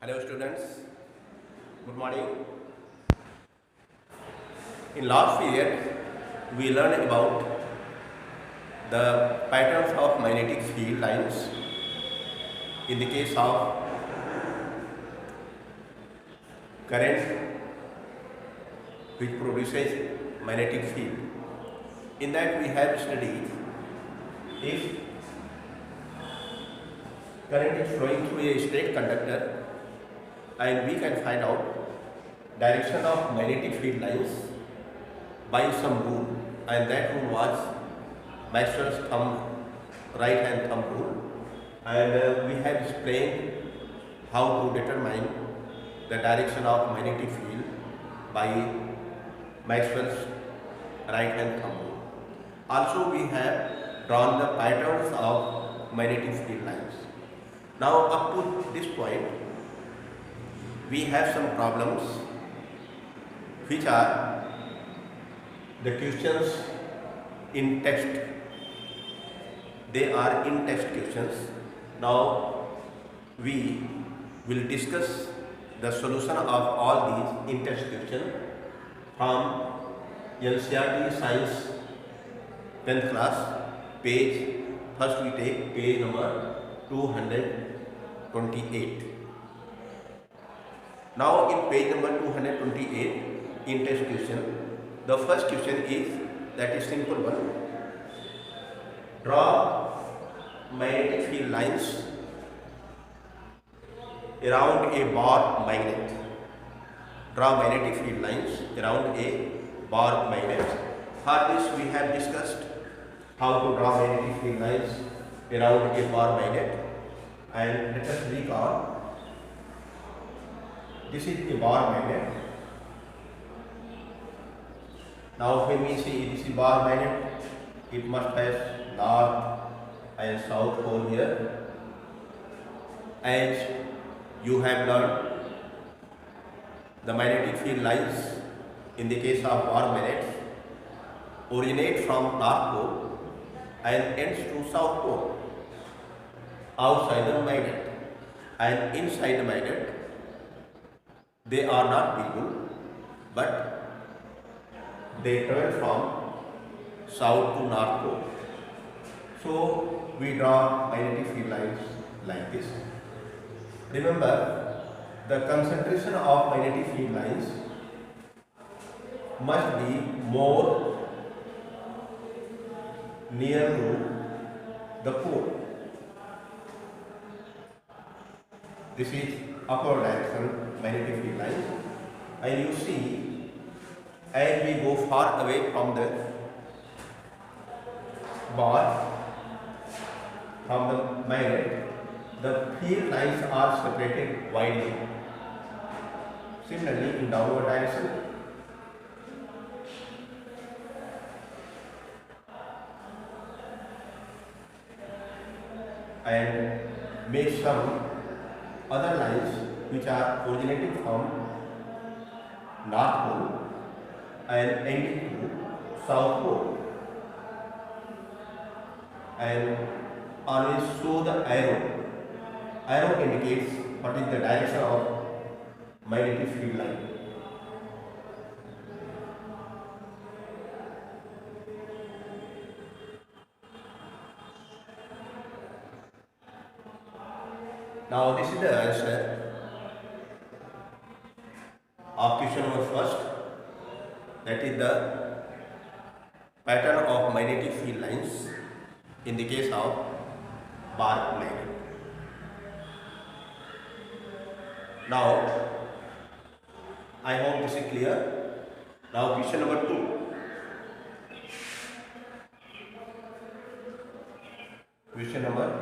Hello students, good morning. In last period, we learned about the patterns of magnetic field lines in the case of current which produces magnetic field. In that we have studied if current is flowing through a straight conductor and we can find out direction of magnetic field lines by some rule, and that rule was Maxwell's right hand thumb rule, and we have explained how to determine the direction of magnetic field by Maxwell's right hand thumb rule. Also we have drawn the patterns of magnetic field lines. Now up to this point we have some problems which are the questions in text. They are in text questions. Now we will discuss the solution of all these in text questions from NCERT Science 10th class page. First we take page number 228. Now in page number 228 in test question, the first question is, that is simple one. Draw magnetic field lines around a bar magnet. Draw magnetic field lines around a bar magnet. For this we have discussed how to draw magnetic field lines around a bar magnet, and let us recall. This is a bar magnet. Now when we see this is bar magnet, it must have north and south pole here. As you have learned, the magnetic field lines in the case of bar magnets originate from north pole and ends to south pole outside the magnet, and inside the magnet they are not visible, but they travel from south to north pole. So we draw magnetic field lines like this. Remember, the concentration of magnetic field lines must be more near to the pole. This is upward direction magnetic field lines, and you see, as we go far away from the bar, from the magnet, the field lines are separated widely. Similarly, in downward direction, and make some other lines which are originating from north pole and ending to south pole, and always show the arrow. Arrow indicates what is the direction of magnetic field line. Now this is the answer of question number first, that is the pattern of magnetic field lines in the case of bar magnet. Now I hope this is clear. Now question number 2. Question number 2.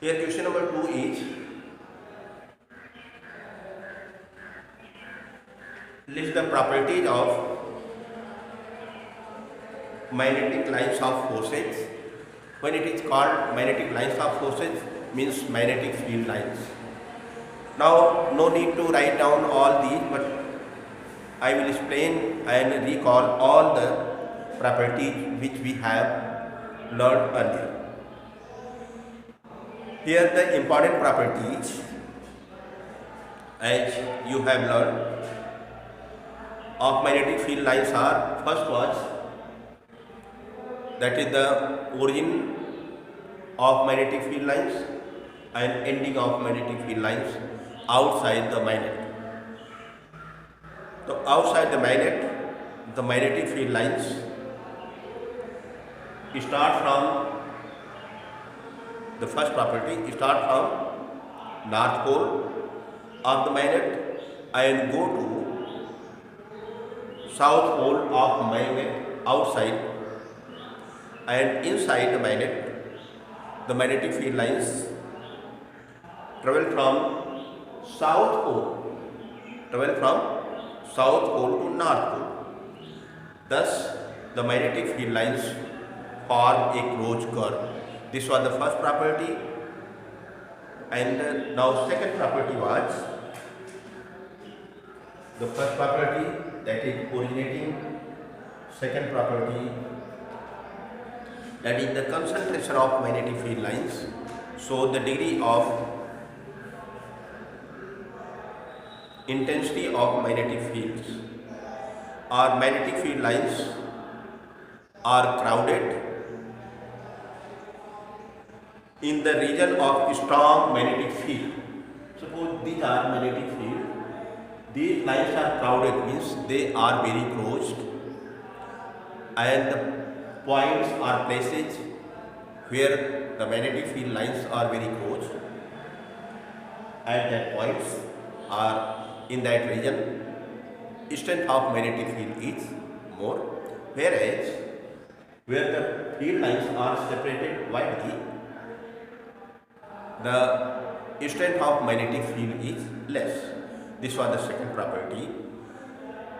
Here question number 2 is, list the properties of magnetic lines of forces. When it is called magnetic lines of forces, means magnetic field lines. Now no need to write down all these, but I will explain and recall all the properties which we have learned earlier. Here the important properties as you have learned of magnetic field lines are, first was that is the origin of magnetic field lines and ending of magnetic field lines outside the magnet. So outside the magnetic field lines start from the first property, start from north pole of the magnet and go to south pole of magnet outside, and inside the magnetic field lines travel from south pole, to north pole. Thus, the magnetic field lines form a closed curve. This was the first property, and now second property was the first property, that is originating. Second property, that is the concentration of magnetic field lines. So the degree of intensity of magnetic fields or magnetic field lines are crowded in the region of strong magnetic field. Suppose these are magnetic field, these lines are crowded, means they are very closed, and the points are places where the magnetic field lines are very close, and that points are in that region, strength of magnetic field is more, whereas where the field lines are separated widely, the strength of magnetic field is less. This was the second property.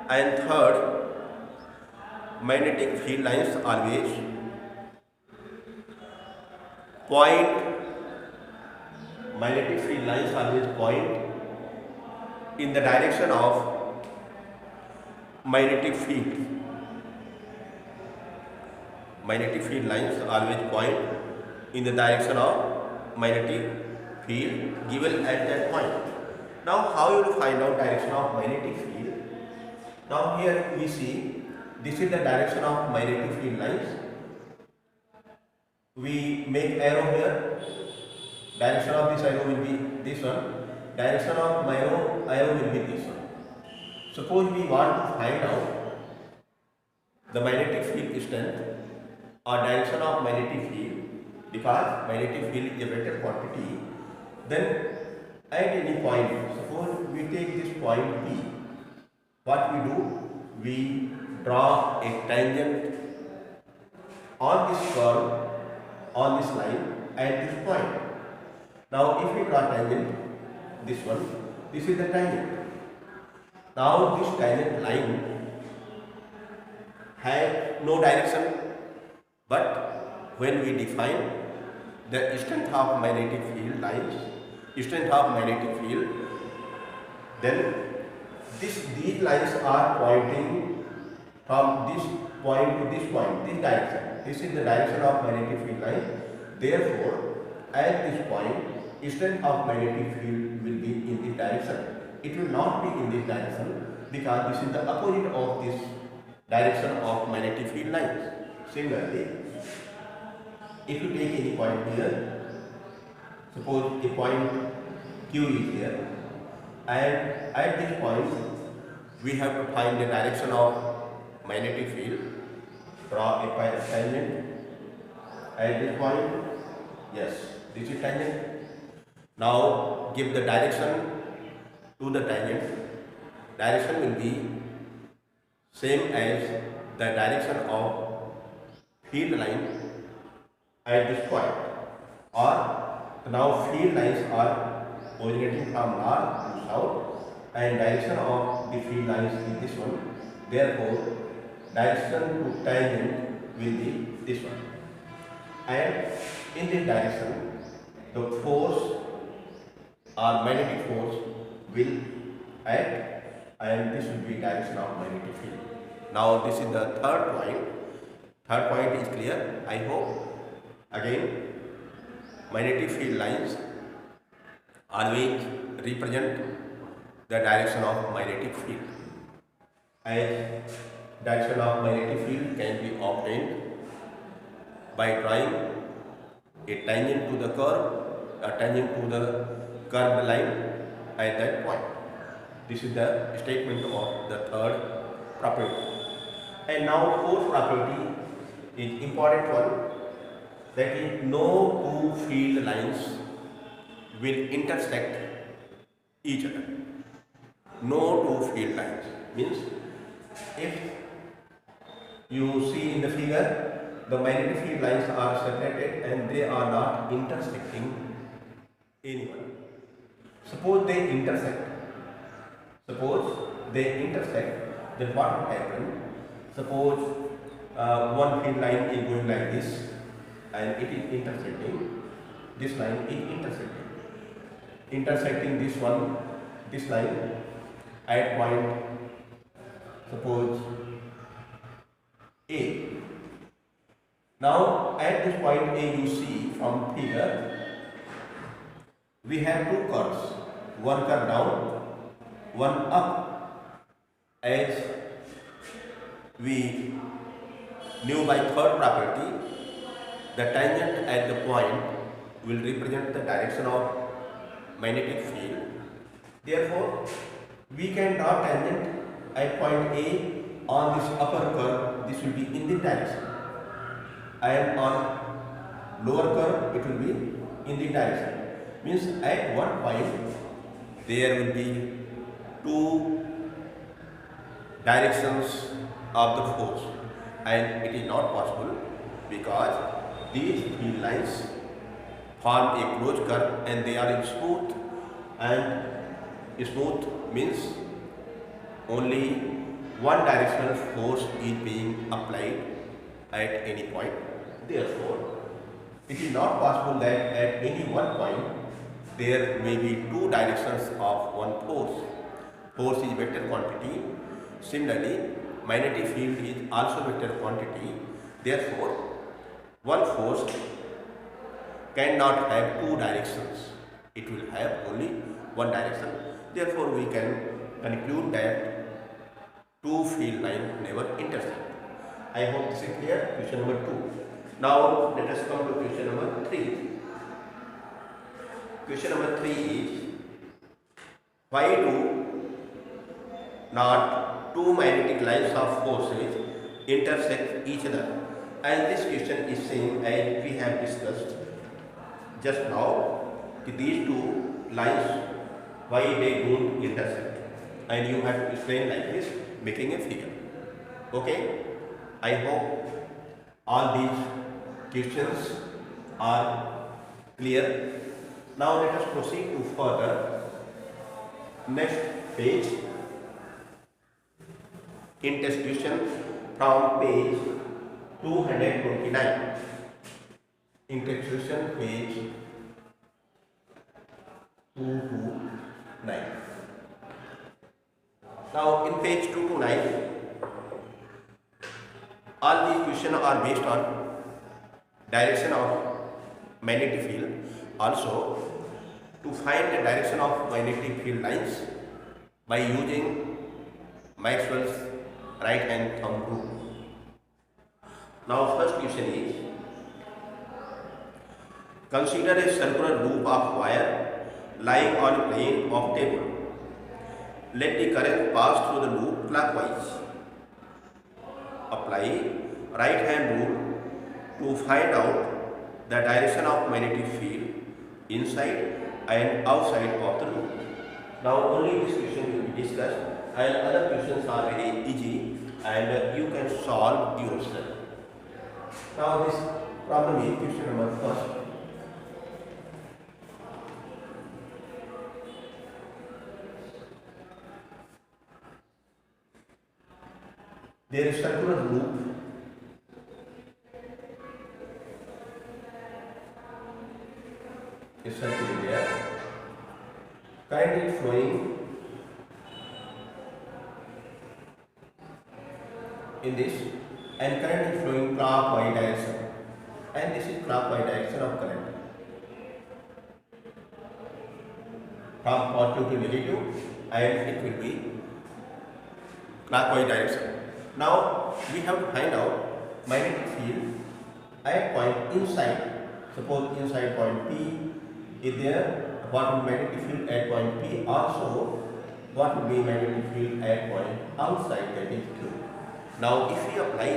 And third, magnetic field lines always point, magnetic field lines always point in the direction of magnetic field. Magnetic field lines always point in the direction of magnetic field given at that point. Now, how you will find out direction of magnetic field? Now here we see this is the direction of magnetic field lines. We make arrow here. Direction of this arrow will be this one. Direction of my arrow will be this one. Suppose we want to find out the magnetic field strength or direction of magnetic field, because magnetic field is a vector quantity, then at any point, suppose we take this point P, what we do? We draw a tangent on this curve, on this line at this point. Now if we draw tangent, this one, this is the tangent. Now this tangent line has no direction, but when we define the strength of magnetic field lines, strength of magnetic field, then these lines are pointing from this point to this point, this direction. This is the direction of magnetic field line. Therefore, at this point, strength of magnetic field will be in this direction. It will not be in this direction because this is the opposite of this direction of magnetic field lines. Similarly, if you take any point here, suppose a point Q is here, and at this point we have to find the direction of magnetic field. Draw a tangent at this point. Yes, this is tangent. Now give the direction to the tangent. Direction will be same as the direction of field line at this point. Or now field lines are originating from north to south, and direction of the field lines is this one. Therefore, direction to tangent will be this one. And in this direction, the force or magnetic force will act, and this will be direction of magnetic field. Now this is the third point. Third point is clear, I hope. Again, magnetic field lines always represent the direction of magnetic field. And direction of magnetic field can be obtained by drawing a tangent to the curve, a tangent to the curved line at that point. This is the statement of the third property. And now fourth property is important one, that is no two field lines will intersect each other. No two field lines means if you see in the figure, the magnetic field lines are separated and they are not intersecting anyone. Suppose they intersect, then what will happen? Suppose one field line is going like this and it is intersecting, this line is intersecting this one, this line at point, suppose A. Now at this point A, you see from figure we have two curves, one curve down, one up, as we knew by third property. The tangent at the point will represent the direction of magnetic field. Therefore, we can draw tangent at point A on this upper curve. This will be in this direction, and on lower curve it will be in this direction. Means at one point there will be two directions of the force, and it is not possible because these field lines form a closed curve and they are in smooth, and smooth means only one directional force is being applied at any point. Therefore, it is not possible that at any one point there may be two directions of one force. Force is vector quantity. Similarly, magnetic field is also vector quantity. Therefore, one force cannot have two directions. It will have only one direction. Therefore, we can conclude that two field lines never intersect. I hope this is clear. Question number 2. Now, let us come to question number 3. Question number 3 is, why do not two magnetic lines of forces intersect each other? And this question is saying, as we have discussed just now, these two lines, why they don't intersect, and you have to explain like this, making a figure. Okay, I hope all these questions are clear. Now let us proceed to further next page. In test question from page 229. In test question page 229. Now in page 229, all these questions are based on direction of magnetic field. Also, to find the direction of magnetic field lines by using Maxwell's right hand thumb rule. Now first question is, consider a circular loop of wire lying on a plane of table. Let the current pass through the loop clockwise. Apply right hand rule to find out the direction of magnetic field inside and outside of the loop. Now only this question will be discussed, and other questions are very easy and you can solve yourself. Now this problem is question number first. There is circular loop is circular there. Current is flowing in this, and current is flowing clockwise direction, and this is clockwise direction of current from positive to negative, and it will be clockwise direction. Now we have to find out magnetic field at point inside. Suppose inside point P is there, what will be magnetic field at point P? Also, what will be magnetic field at point outside, that is Q. Now if we apply,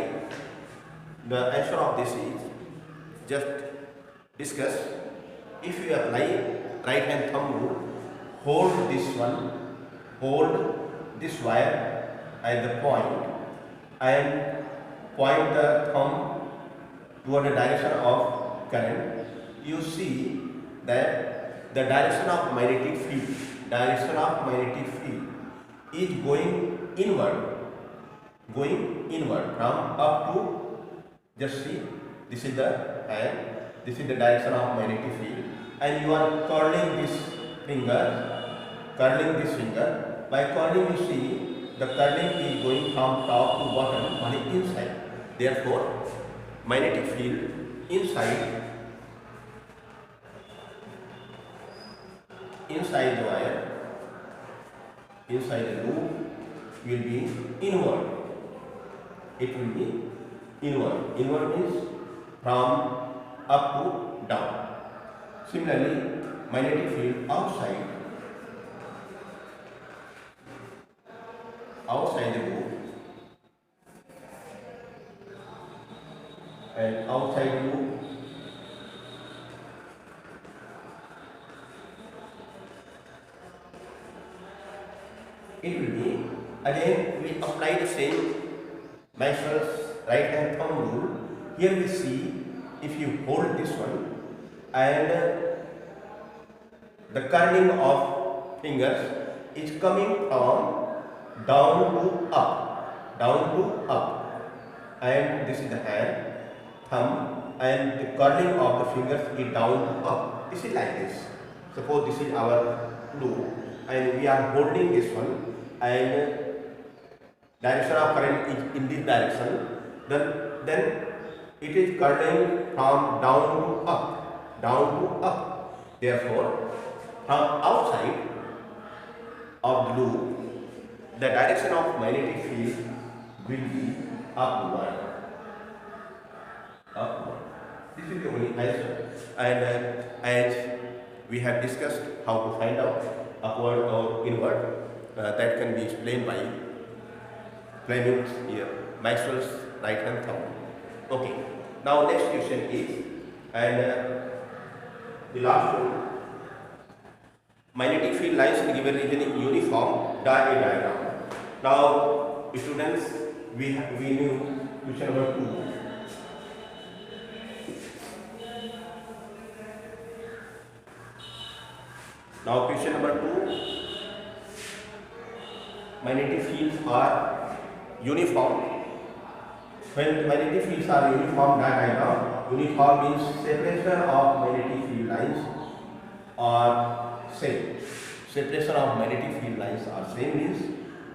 the answer of this is just discuss. If we apply right hand thumb rule, hold this one, hold this wire at the point and point the thumb toward the direction of current, you see that the direction of magnetic field is going inward from up to, just see, this is the hand, this is the direction of magnetic field, and you are curling this finger. By curling, you see the curling is going from top to bottom on the inside. Therefore, magnetic field inside the wire, inside the loop, will be inward. It will be inward. Inward means from up to down. Similarly, magnetic field outside the loop and outside the loop, it will be, again we apply the same Maxwell's right hand thumb rule. Here we see, if you hold this one and the curling of fingers is coming from down to up, and this is the hand, thumb, and the curling of the fingers is down to up. This is like this. Suppose this is our loop and we are holding this one, and direction of current is in this direction, then it is curling from down to up. Therefore, from outside of the loop, the direction of magnetic field will be upward. This is the only answer. And as we have discussed how to find out upward or inward, that can be explained by Fleming's here, Maxwell's right hand thumb. Okay. Now next question is, and the last one, magnetic field lines in given region in uniform diagram. Now students, we knew question number 2. Now question number 2, magnetic fields are uniform. When magnetic fields are uniform diagram, uniform means separation of magnetic field lines are same. Separation of magnetic field lines are same means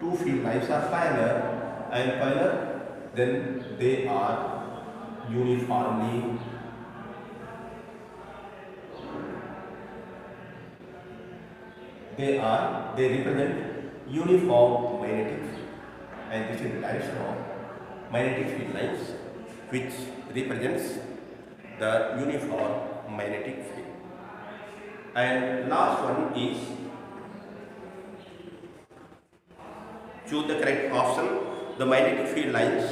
two field lines are parallel, then they are uniformly they represent uniform magnetic field, and this is the direction of magnetic field lines which represents the uniform magnetic field. And last one is choose the correct option. The magnetic field lines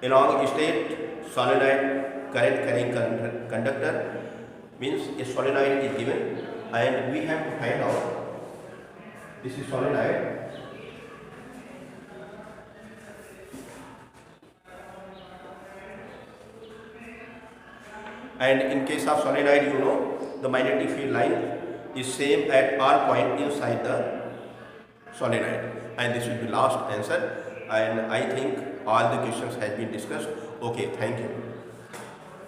along a straight solenoid current carrying conductor, means a solenoid is given and we have to find out, this is solenoid, and in case of solenoid, you know, the magnetic field line is same at all point inside the solenoid, and this will be last answer. And I think all the questions has been discussed. Okay, thank you.